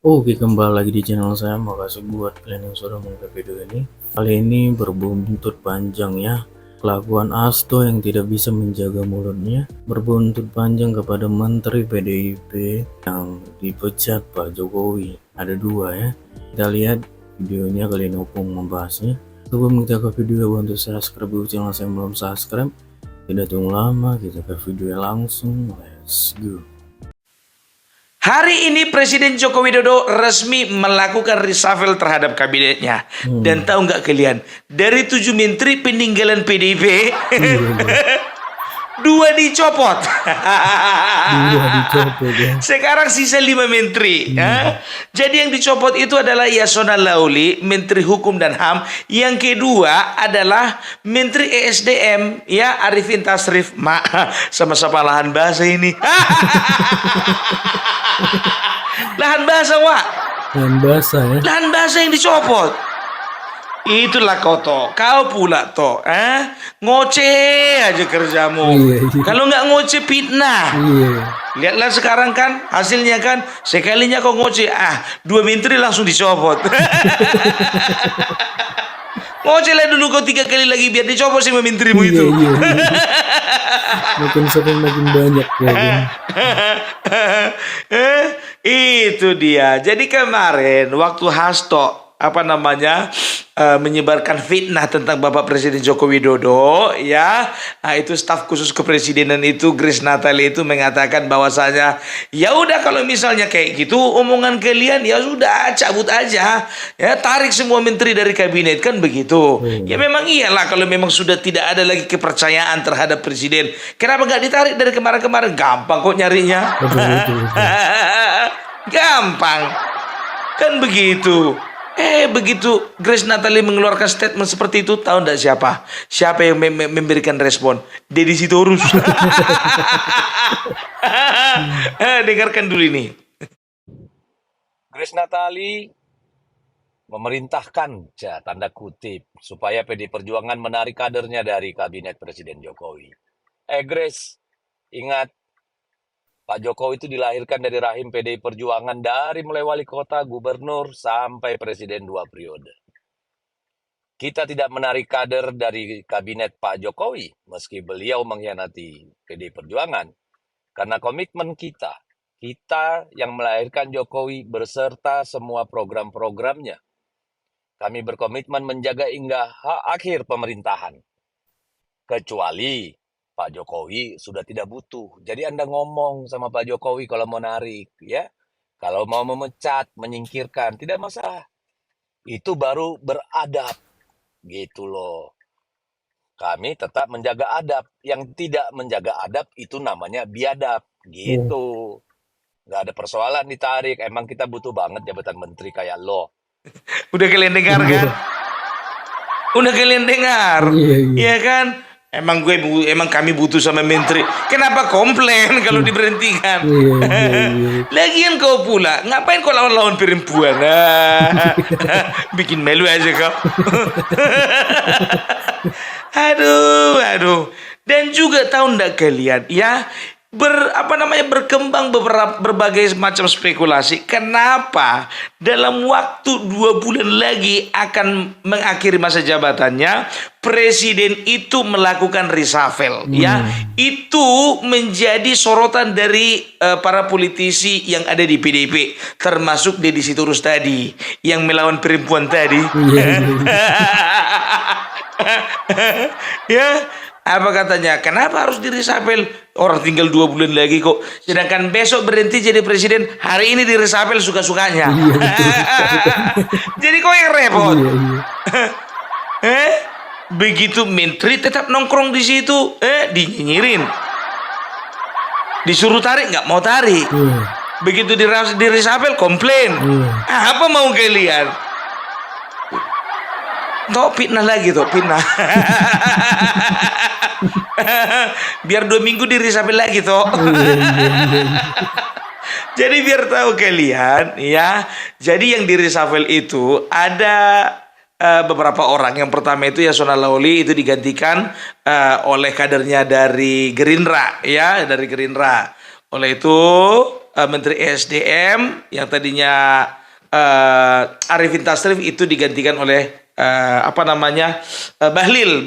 Oke, kembali lagi di channel saya. Makasih buat kalian yang sudah menonton video ini. Kali ini berbuntut panjang ya. Kelakuan Hasto yang tidak bisa menjaga mulutnya berbuntut panjang kepada Menteri PDIP yang dipecat Pak Jokowi. Ada dua ya. Kita lihat videonya, kalian opung membahasnya. Sebelum kita ke video, bantu subscribe dulu channel saya belum subscribe. Tidak tunggu lama, kita ke video langsung. Let's go. Hari ini Presiden Joko Widodo resmi melakukan reshuffle terhadap kabinetnya. Dan tahu nggak kalian, dari 7 menteri peninggalan PDIP, 2 dicopot. Ya. Sekarang sisa 5 menteri. Ya. Jadi yang dicopot itu adalah Yasona Lauli, Menteri Hukum dan HAM. Yang kedua adalah Menteri ESDM, ya Arifin Tasrif. Sama-sama lahan bahasa ini. Lahan bahasa, Wak. Lahan bahasa ya. Lahan bahasa yang dicopot. Itulah kau toh. Kau pula toh. Ngoceh aja kerjamu. Iya. Kalau nggak ngoceh fitnah. Iya. Lihatlah sekarang kan hasilnya kan. Sekalinya kau ngoceh. 2 menteri langsung dicopot. Ngoceh lah dulu kau 3 kali lagi biar dicopot sama menterimu itu. Iya. Makin sering makin banyak ya. Itu dia. Jadi kemarin waktu Hasto menyebarkan fitnah tentang Bapak Presiden Joko Widodo, ya, itu staf khusus kepresidenan itu Grace Natali itu mengatakan bahwasanya ya udah kalau misalnya kayak gitu omongan kalian ya sudah cabut aja, ya tarik semua menteri dari kabinet kan begitu. Ya memang iyalah kalau memang sudah tidak ada lagi kepercayaan terhadap presiden, kenapa nggak ditarik dari kemarin-kemarin? Gampang kok nyarinya. Betul. Gampang kan begitu. Begitu Grace Natali mengeluarkan statement seperti itu, tahu enggak siapa yang memberikan respon? Deddy Sitorus. Dengarkan dulu ini. Grace Natali memerintahkan, tanda kutip, supaya PD Perjuangan menarik kadernya dari kabinet Presiden Jokowi. Grace, ingat, Pak Jokowi itu dilahirkan dari rahim PDI Perjuangan dari mulai wali kota, gubernur, sampai presiden 2 periode. Kita tidak menarik kader dari kabinet Pak Jokowi, meski beliau mengkhianati PDI Perjuangan. Karena komitmen kita yang melahirkan Jokowi berserta semua program-programnya. Kami berkomitmen menjaga hingga akhir pemerintahan. Kecuali Pak Jokowi sudah tidak butuh. Jadi Anda ngomong sama Pak Jokowi kalau mau narik, ya. Kalau mau memecat, menyingkirkan, tidak masalah. Itu baru beradab, gitu loh. Kami tetap menjaga adab. Yang tidak menjaga adab itu namanya biadab, gitu. Nggak ada persoalan ditarik. Emang kita butuh banget jabatan menteri kayak lo. Udah kalian dengar kan? Udah kalian dengar? Iya kan? Emang kami butuh sama menteri. Kenapa komplain kalau diberhentikan? Lagian kau pula, ngapain kau lawan-lawan perempuan? Bikin malu aja kau. Aduh. Dan juga tahu ndak kalian, ya, berkembang berbagai macam spekulasi. Kenapa dalam waktu 2 bulan lagi akan mengakhiri masa jabatannya, presiden itu melakukan reshuffle, ya. Itu menjadi sorotan dari para politisi yang ada di PDIP, termasuk Deddy Sitorus tadi yang melawan perempuan tadi. Ya, apa katanya? Kenapa harus di-reshuffle? Orang tinggal 2 bulan lagi kok. Sedangkan besok berhenti jadi presiden, hari ini di-reshuffle suka-sukanya. Jadi kok yang repot? Begitu menteri tetap nongkrong di situ, dinyinyirin. Disuruh tarik nggak mau tarik. Begitu di-reshuffle komplain. Apa mau kalian? Toh fitnah lagi toh, fitnah. Biar 2 minggu di-reshuffle lagi toh. Jadi biar tahu kalian, ya. Jadi yang di-reshuffle itu ada beberapa orang. Yang pertama itu Yasona Lauli itu digantikan oleh kadernya dari Gerindra, ya, dari Gerindra. Oleh itu Menteri ESDM yang tadinya Arifin Tasrif itu digantikan oleh Bahlil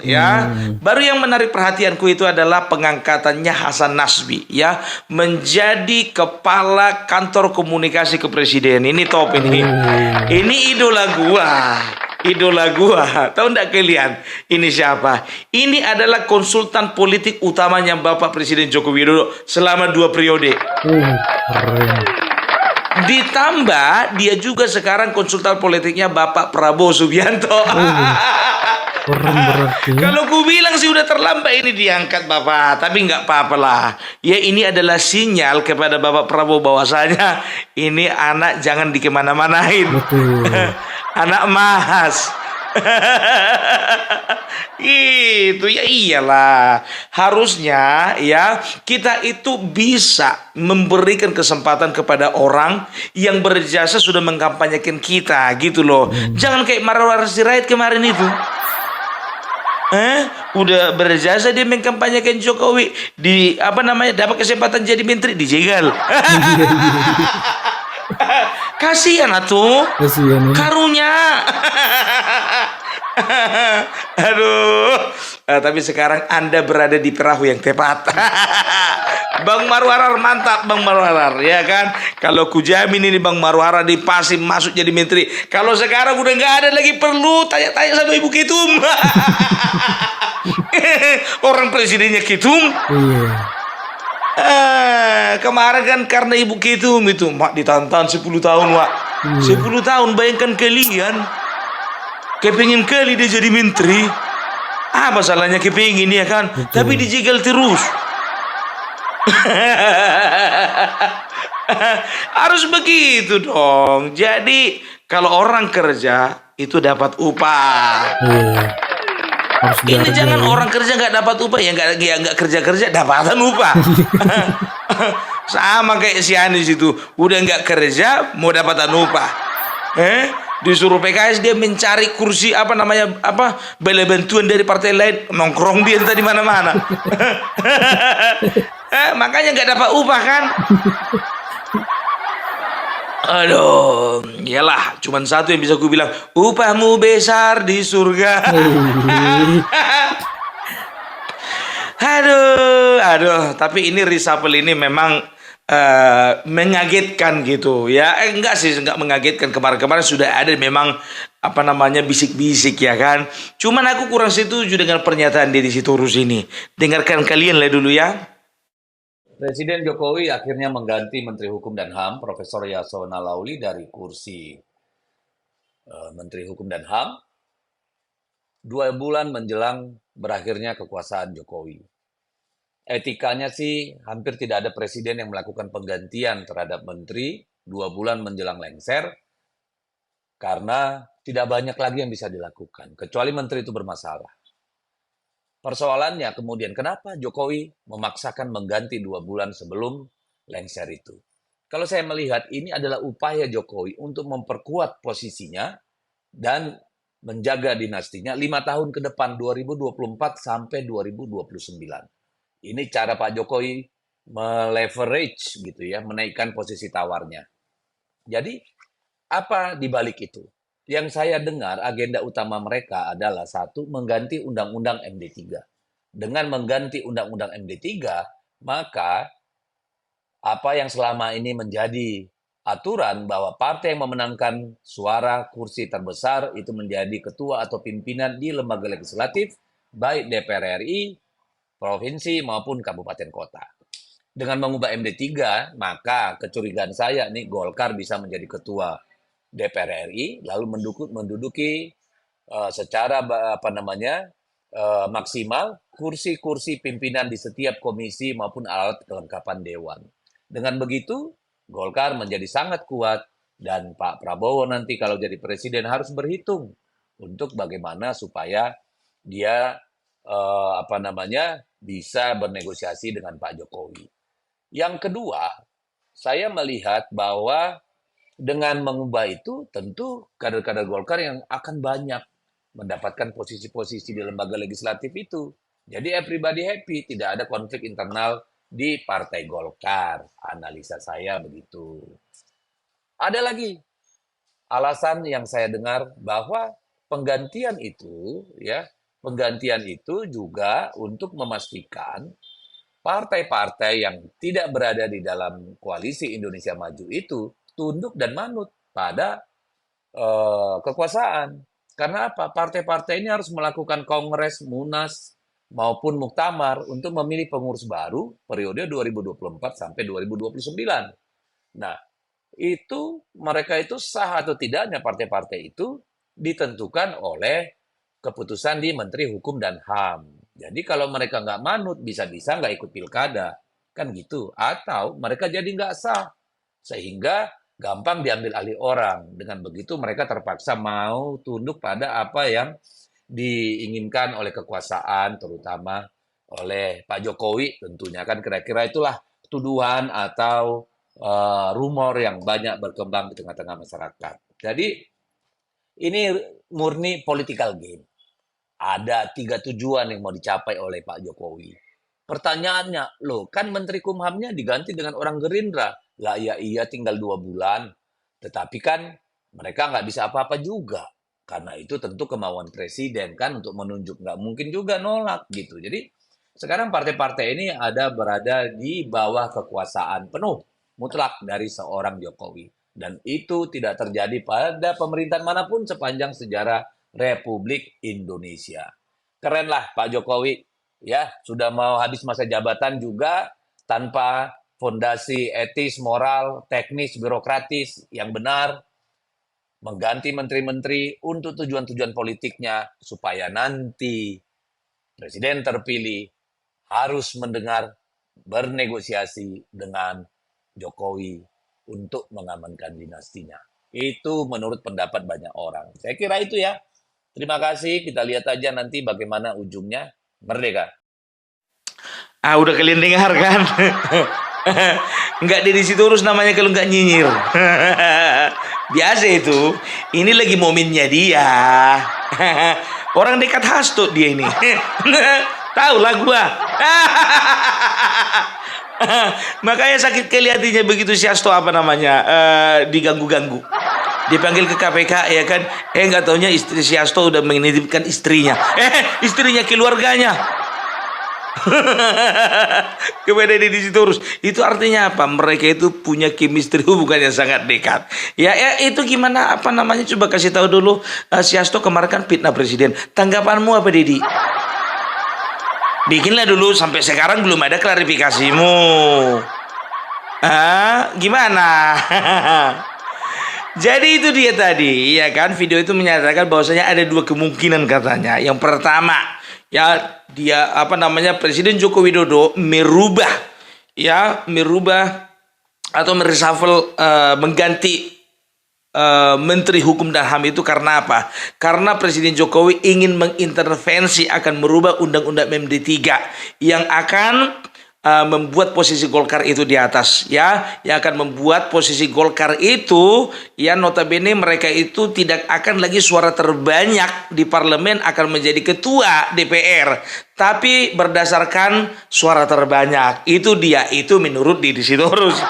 ya. Baru yang menarik perhatianku itu adalah pengangkatannya Hasan Nasbi ya menjadi kepala kantor komunikasi kepresiden. Ini top ini. Ini idola gua. Tahu enggak kalian? Ini siapa? Ini adalah konsultan politik utamanya Bapak Presiden Joko Widodo selama 2 periode. Keren. Ditambah dia juga sekarang konsultan politiknya Bapak Prabowo Subianto. Keren berarti. Kalau ku bilang sih udah terlambat ini diangkat Bapak, tapi nggak apa-apa lah. Ya ini adalah sinyal kepada Bapak Prabowo bahwasanya ini anak jangan dikemana-manain. Betul. Anak emas. Itu ya iyalah. Harusnya ya kita itu bisa memberikan kesempatan kepada orang yang berjasa sudah mengkampanyekan kita gitu loh. Jangan kayak Marwar Sirait kemarin itu. Udah berjasa dia mengkampanyekan Jokowi di dapat kesempatan jadi menteri dijegal. Kasihan atuh. Kasihan ya. Karunya. Aduh. Tapi sekarang Anda berada di perahu yang tepat. Bang Marwarar mantap Bang Marwarar ya kan. Kalau ku jamin ini Bang Marwarar di pasti masuk jadi menteri. Kalau sekarang udah nggak ada lagi perlu tanya-tanya sama Ibu Kitum. Orang presidennya Kitum. Iya. Kemarin kan karena Ibu Kitum itu mak ditantang 10 tahun Wak. 10 tahun bayangkan kalian. Kepingin kali dia jadi menteri. Apa salahnya kepingin ya kan? Tapi dijegal terus. Harus begitu dong. Jadi kalau orang kerja itu dapat upah. Iya. Harus Ini dihargai. jangan orang kerja nggak dapat upah ya nggak kerja dapatan upah. Sama kayak si Anies itu udah nggak kerja mau dapatan upah. Disuruh PKS dia mencari kursi bela bantuan dari partai lain nongkrong dia entah di mana-mana. Makanya nggak dapat upah kan. Aduh, iyalah, cuman satu yang bisa ku bilang, upahmu besar di surga. Aduh, tapi ini reshuffle ini memang mengagetkan gitu ya. Enggak sih, enggak mengagetkan. Kemarin-kemarin sudah ada memang bisik-bisik ya kan. Cuman aku kurang setuju dengan pernyataan Deddy Sitorus ini. Dengarkan kalian lah dulu ya. Presiden Jokowi akhirnya mengganti Menteri Hukum dan HAM, Profesor Yasona Lauli dari kursi Menteri Hukum dan HAM 2 bulan menjelang berakhirnya kekuasaan Jokowi. Etikanya sih hampir tidak ada presiden yang melakukan penggantian terhadap menteri 2 bulan menjelang lengser karena tidak banyak lagi yang bisa dilakukan, kecuali menteri itu bermasalah. Persoalannya kemudian kenapa Jokowi memaksakan mengganti 2 bulan sebelum lengser itu? Kalau saya melihat ini adalah upaya Jokowi untuk memperkuat posisinya dan menjaga dinastinya 5 tahun ke depan 2024 sampai 2029. Ini cara Pak Jokowi meleverage gitu ya, menaikkan posisi tawarnya. Jadi apa di balik itu? Yang saya dengar agenda utama mereka adalah satu, mengganti Undang-Undang MD3. Dengan mengganti Undang-Undang MD3, maka apa yang selama ini menjadi aturan bahwa partai yang memenangkan suara kursi terbesar itu menjadi ketua atau pimpinan di lembaga legislatif, baik DPR RI, provinsi maupun kabupaten kota. Dengan mengubah MD3, maka kecurigaan saya nih Golkar bisa menjadi ketua DPR RI lalu menduduki secara maksimal kursi-kursi pimpinan di setiap komisi maupun alat kelengkapan dewan. Dengan begitu Golkar menjadi sangat kuat dan Pak Prabowo nanti kalau jadi presiden harus berhitung untuk bagaimana supaya dia bisa bernegosiasi dengan Pak Jokowi. Yang kedua, saya melihat bahwa dengan mengubah itu, tentu kader-kader Golkar yang akan banyak mendapatkan posisi-posisi di lembaga legislatif itu. Jadi everybody happy, tidak ada konflik internal di Partai Golkar. Analisa saya begitu. Ada lagi alasan yang saya dengar bahwa penggantian itu juga untuk memastikan partai-partai yang tidak berada di dalam koalisi Indonesia Maju itu tunduk dan manut pada kekuasaan. Karena apa? Partai-partai ini harus melakukan kongres, munas, maupun muktamar untuk memilih pengurus baru periode 2024 sampai 2029. Nah, mereka itu sah atau tidaknya partai-partai itu ditentukan oleh keputusan di Menteri Hukum dan HAM. Jadi kalau mereka nggak manut, bisa-bisa nggak ikut pilkada. Kan gitu. Atau mereka jadi nggak sah. Sehingga gampang diambil alih orang. Dengan begitu mereka terpaksa mau tunduk pada apa yang diinginkan oleh kekuasaan, terutama oleh Pak Jokowi tentunya. Kan kira-kira itulah tuduhan atau rumor yang banyak berkembang di tengah-tengah masyarakat. Jadi ini murni political game. Ada 3 tujuan yang mau dicapai oleh Pak Jokowi. Pertanyaannya, loh kan Menteri Kumhamnya diganti dengan orang Gerindra. Lah iya tinggal 2 bulan. Tetapi kan mereka nggak bisa apa-apa juga. Karena itu tentu kemauan presiden kan untuk menunjuk. Nggak mungkin juga nolak gitu. Jadi sekarang partai-partai ini berada di bawah kekuasaan penuh mutlak dari seorang Jokowi. Dan itu tidak terjadi pada pemerintahan manapun sepanjang sejarah Republik Indonesia. Kerenlah Pak Jokowi, ya sudah mau habis masa jabatan juga tanpa fondasi etis, moral, teknis, birokratis yang benar, mengganti menteri-menteri untuk tujuan-tujuan politiknya supaya nanti presiden terpilih harus mendengar bernegosiasi dengan Jokowi untuk mengamankan dinastinya. Itu menurut pendapat banyak orang. Saya kira itu ya. Terima kasih. Kita lihat aja nanti bagaimana ujungnya. Merdeka. Udah kalian dengar kan? Nggak di situ urus namanya kalau nggak nyinyir. Biasa itu. Ini lagi momennya dia. Orang dekat Hasto dia ini. Tahu lah gua. Makanya sakit kali hatinya begitu si Hasto diganggu-ganggu. Dipanggil ke KPK ya kan. Nggak taunya istri si Hasto udah menitipkan istrinya. Istrinya keluarganya. Kepada Deddy Sitorus. Itu artinya apa? Mereka itu punya chemistry hubungan yang sangat dekat. Ya itu gimana coba kasih tahu dulu. Si Hasto kemarin kan fitnah presiden. Tanggapanmu apa, Deddy? Bikinlah dulu, sampai sekarang belum ada klarifikasimu. Gimana? Jadi itu dia tadi, ya kan, video itu menyatakan bahwasanya ada 2 kemungkinan katanya. Yang pertama, ya dia Presiden Joko Widodo merubah atau mereshuffle, mengganti Menteri Hukum dan HAM itu karena apa? Karena Presiden Jokowi ingin mengintervensi, akan merubah Undang-Undang MD 3 yang akan membuat posisi Golkar itu di atas, ya, yang akan membuat posisi Golkar itu, ya, notabene mereka itu tidak akan lagi suara terbanyak di parlemen, akan menjadi ketua DPR, tapi berdasarkan suara terbanyak. Itu menurut Deddy Sitorus.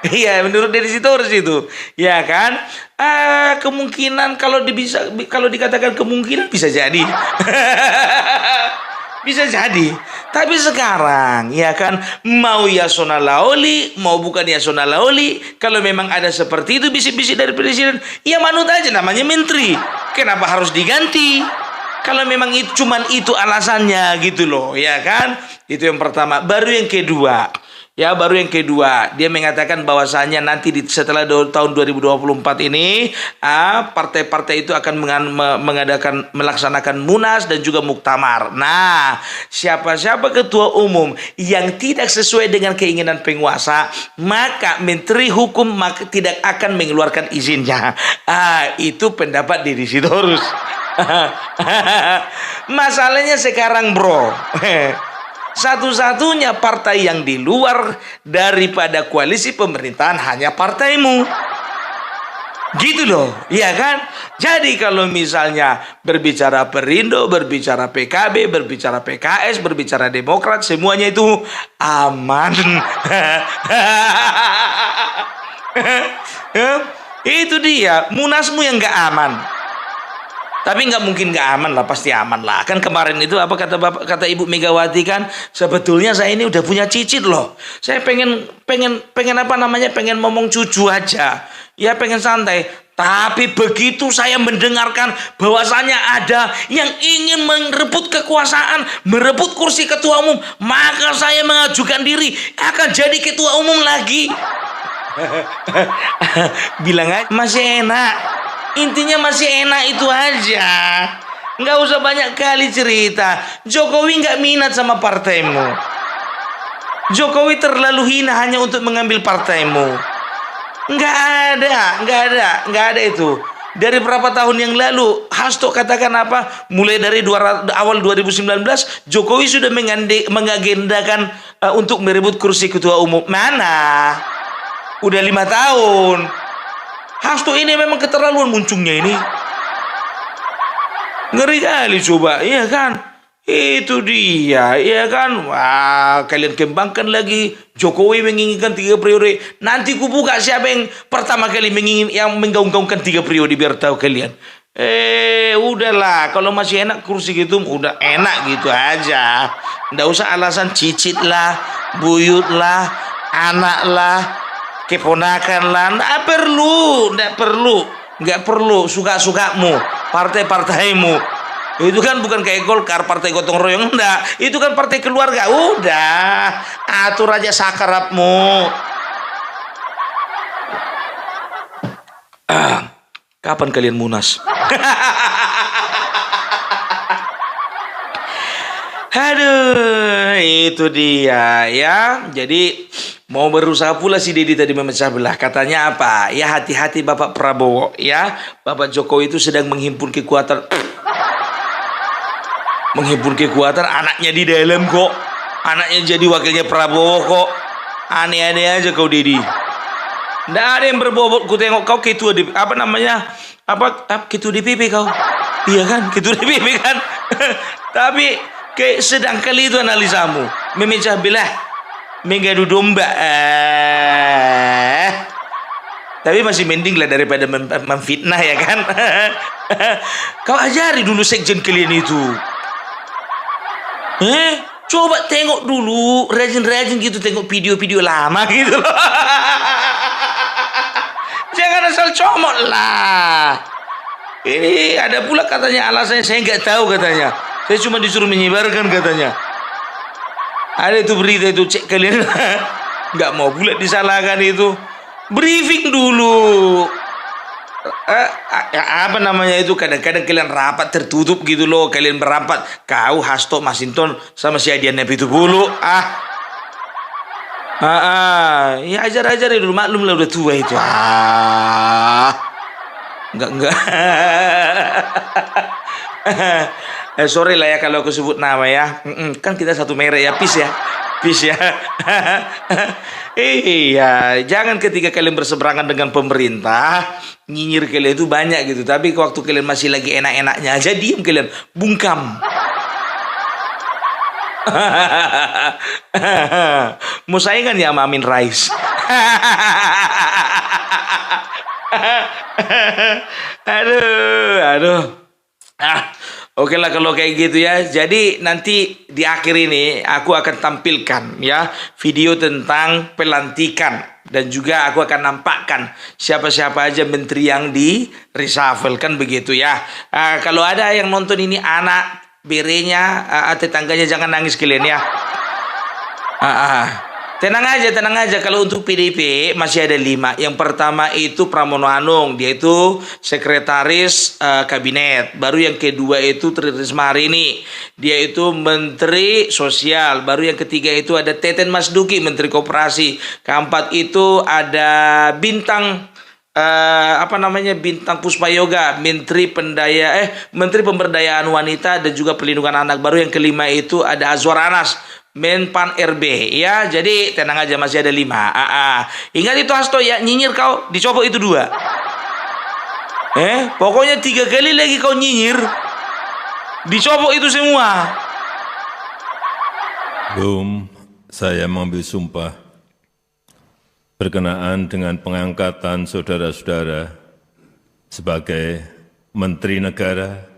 Iya, menurut Deddy Sitorus itu, ya kan? Kemungkinan kalau dikatakan kemungkinan bisa jadi. Bisa jadi. Tapi sekarang, ya kan, mau Yasona Laoli, mau bukan Yasona Laoli, kalau memang ada seperti itu bisik-bisik dari presiden, ya manut aja, namanya menteri. Kenapa harus diganti? Kalau memang cuman itu alasannya gitu loh, ya kan? Itu yang pertama. Baru yang kedua, dia mengatakan bahwasanya nanti setelah tahun 2024 ini, partai-partai itu akan melaksanakan munas dan juga muktamar. Nah, siapa-siapa ketua umum yang tidak sesuai dengan keinginan penguasa, maka Menteri Hukum tidak akan mengeluarkan izinnya. Itu pendapat Deddy Sitorus. Masalahnya sekarang, bro, satu-satunya partai yang di luar daripada koalisi pemerintahan hanya partaimu. Gitu loh, iya kan? Jadi kalau misalnya berbicara Perindo, berbicara PKB, berbicara PKS, berbicara Demokrat, semuanya itu aman. Itu dia, Munasmu yang nggak aman. Tapi nggak mungkin nggak aman lah, pasti aman lah. Kan kemarin itu apa kata Bapak, kata Ibu Megawati kan, sebetulnya saya ini udah punya cicit loh. Saya pengen apa namanya, pengen ngomong cucu aja. Ya pengen santai. Tapi begitu saya mendengarkan bahwasannya ada yang ingin merebut kekuasaan, merebut kursi ketua umum, maka saya mengajukan diri akan jadi ketua umum lagi. Bilang aja masih enak. Intinya masih enak itu aja. Nggak usah banyak kali cerita. Jokowi nggak minat sama partaimu. Jokowi terlalu hina hanya untuk mengambil partaimu. Nggak ada itu. Dari berapa tahun yang lalu, Hasto katakan apa? Mulai dari awal 2019, Jokowi sudah mengagendakan untuk merebut kursi ketua umum. Mana? Udah 5 tahun. Hasto ini memang keterlaluan muncungnya ini. Ngeri kali coba, iya kan? Itu dia, iya kan? Wah, kalian kembangkan lagi. Jokowi menginginkan 3 periode. Nanti ku buka siapa yang pertama kali yang menggaung-gaungkan 3 periode biar tahu kalian. Udahlah, kalau masih enak kursi gitu, udah enak gitu aja. Nggak usah alasan cicit lah, buyut lah, anak lah, keponakan lah, nggak perlu suka-sukamu, partai-partaimu. Itu kan bukan kayak Golkar, partai gotong royong, enggak. Itu kan partai keluarga. Udah, atur aja sakarapmu. Kapan kalian munas? Aduh, itu dia ya. Jadi mau berusaha pula si Dedi tadi memecah belah. Katanya apa? Ya hati-hati Bapak Prabowo ya. Bapak Jokowi itu sedang menghimpun kekuatan. Menghimpun kekuatan, anaknya di dalam kok. Anaknya jadi wakilnya Prabowo kok. Aneh-aneh aja kau Dedi. Nggak ada yang berbobot. Ku tengok kau ketua di apa namanya? Ketua DPP kau. Iya kan? Ketua DPP kan. Tapi sedang kali itu analisamu memecah belah, mengadu domba. Tapi masih mending lah daripada memfitnah ya kan. Kau ajari dulu sekjen kalian itu. Coba tengok dulu, rajin-rajin gitu, tengok video-video lama gitu loh. Jangan asal comot lah. Ini ada pula katanya alasannya saya nggak tahu katanya. Saya cuma disuruh menyebarkan katanya. Ada itu berita itu, cek kalian. Nggak mau pula disalahkan itu. Briefing dulu. Apa namanya itu, kadang-kadang kalian rapat tertutup gitu loh, kalian berapat kau Hasto Masinton sama si Adian Pitupulu ya ajar-ajar dulu, maklum lah udah tua itu. Enggak sorry lah ya kalau aku sebut nama ya, kan kita satu merek ya, peace ya. Iya, jangan ketika kalian berseberangan dengan pemerintah nyinyir kalian itu banyak gitu, tapi waktu kalian masih lagi enak-enaknya aja diam kalian, bungkam. Mau saingan ya sama Amin Rais. aduh. Oke lah kalau kayak gitu ya. Jadi nanti di akhir ini aku akan tampilkan ya video tentang pelantikan, dan juga aku akan nampakkan siapa-siapa aja menteri yang di reshuffle kan begitu ya. Kalau ada yang nonton ini anak berenya, tetangganya jangan nangis kalian ya. Tenang aja. Kalau untuk PDIP masih ada 5. Yang pertama itu Pramono Anung, dia itu sekretaris kabinet. Baru yang kedua itu Tri Risma hari ini, dia itu menteri sosial. Baru yang ketiga itu ada Teten Mas Duki, menteri koperasi. Keempat itu ada Bintang Bintang Puspayoga, menteri pemberdayaan wanita dan juga perlindungan anak. Baru yang kelima itu ada Azwar Anas, Menpan RB ya. Jadi tenang aja, masih ada 5. Ingat itu Hasto ya, nyinyir kau dicopot itu 2. Pokoknya 3 kali lagi kau nyinyir, dicopot itu semua. Saya mengambil sumpah berkenaan dengan pengangkatan saudara-saudara sebagai Menteri Negara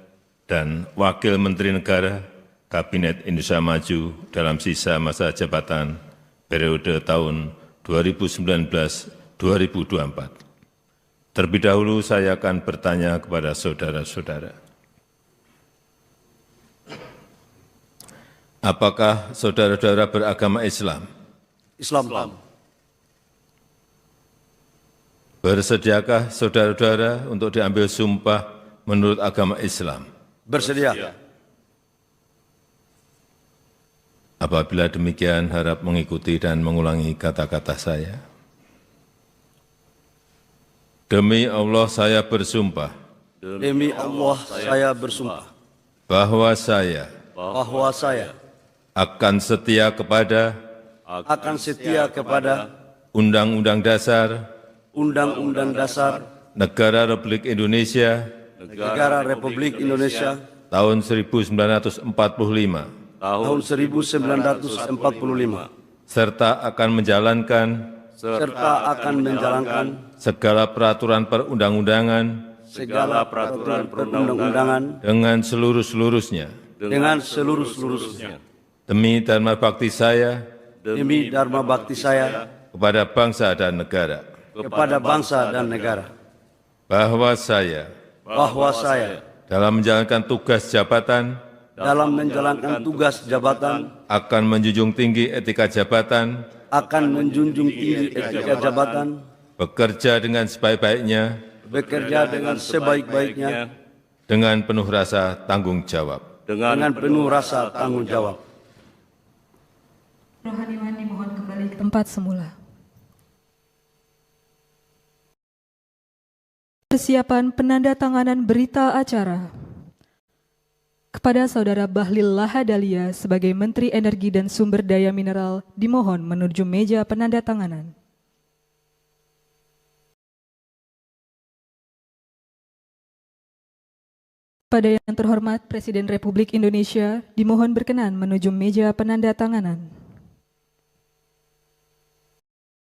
dan Wakil Menteri Negara Kabinet Indonesia Maju dalam sisa masa jabatan periode tahun 2019-2024. Terlebih dahulu saya akan bertanya kepada saudara-saudara. Apakah saudara-saudara beragama Islam? Islam. Bersediakah saudara-saudara untuk diambil sumpah menurut agama Islam? Bersedia. Apabila demikian, harap mengikuti dan mengulangi kata-kata saya. Demi Allah saya bersumpah Demi Allah saya bersumpah bahwa saya bahwa saya akan setia kepada Undang-Undang Dasar Undang-Undang Dasar Negara Republik Indonesia Negara Republik Indonesia tahun 1945 tahun 1945 serta akan menjalankan segala peraturan perundang-undangan dengan seluruh-seluruhnya demi dharma bakti saya kepada bangsa dan negara, bahwa saya dalam menjalankan tugas jabatan akan menjunjung tinggi etika jabatan, bekerja dengan sebaik-baiknya, dengan penuh rasa tanggung jawab. Rohaniwan dimohon kembali ke tempat semula. Persiapan penandatanganan berita acara. Kepada Saudara Bahlil Lahadalia sebagai Menteri Energi dan Sumber Daya Mineral dimohon menuju meja penandatanganan. Pada yang terhormat Presiden Republik Indonesia dimohon berkenan menuju meja penandatanganan.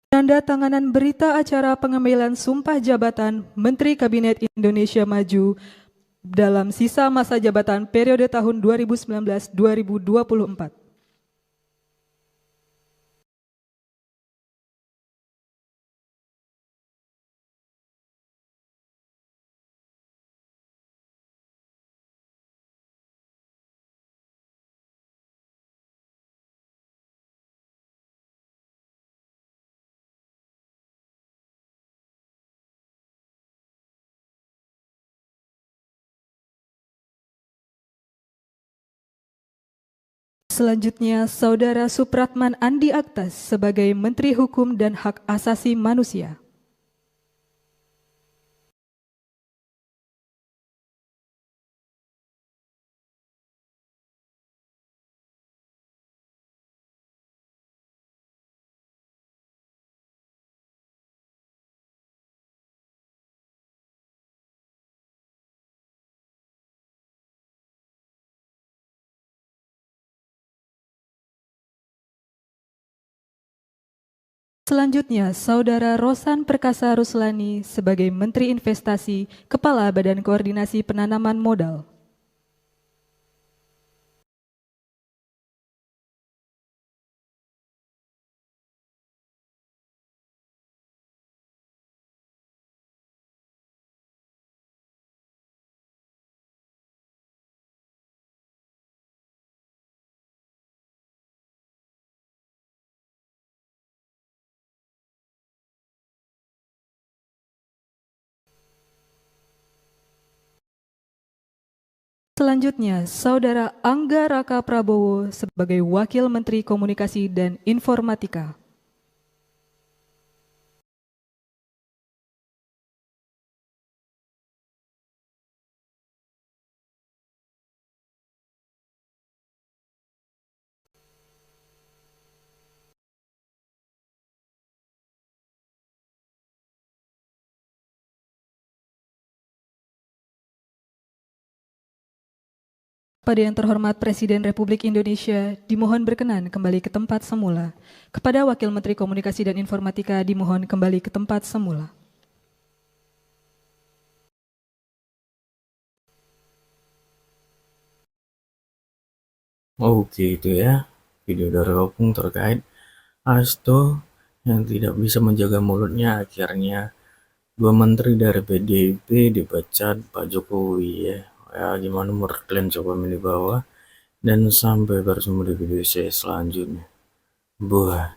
Penandatanganan berita acara pengambilan sumpah jabatan Menteri Kabinet Indonesia Maju dalam sisa masa jabatan periode tahun 2019-2024. Selanjutnya, Saudara Supratman Andi Aktas sebagai Menteri Hukum dan Hak Asasi Manusia. Selanjutnya, Saudara Rosan Perkasa Ruslani sebagai Menteri Investasi, Kepala Badan Koordinasi Penanaman Modal. Selanjutnya, Saudara Angga Raka Prabowo sebagai Wakil Menteri Komunikasi dan Informatika. Kepada yang terhormat Presiden Republik Indonesia, dimohon berkenan kembali ke tempat semula. Kepada Wakil Menteri Komunikasi dan Informatika, dimohon kembali ke tempat semula. Oke, itu ya video dari Opung terkait Hasto yang tidak bisa menjaga mulutnya. Akhirnya dua menteri dari PDIP dipecat Pak Jokowi ya. Ya, gimana menurut kalian, coba di bawah. Dan sampai bertemu di video saya selanjutnya. Buah.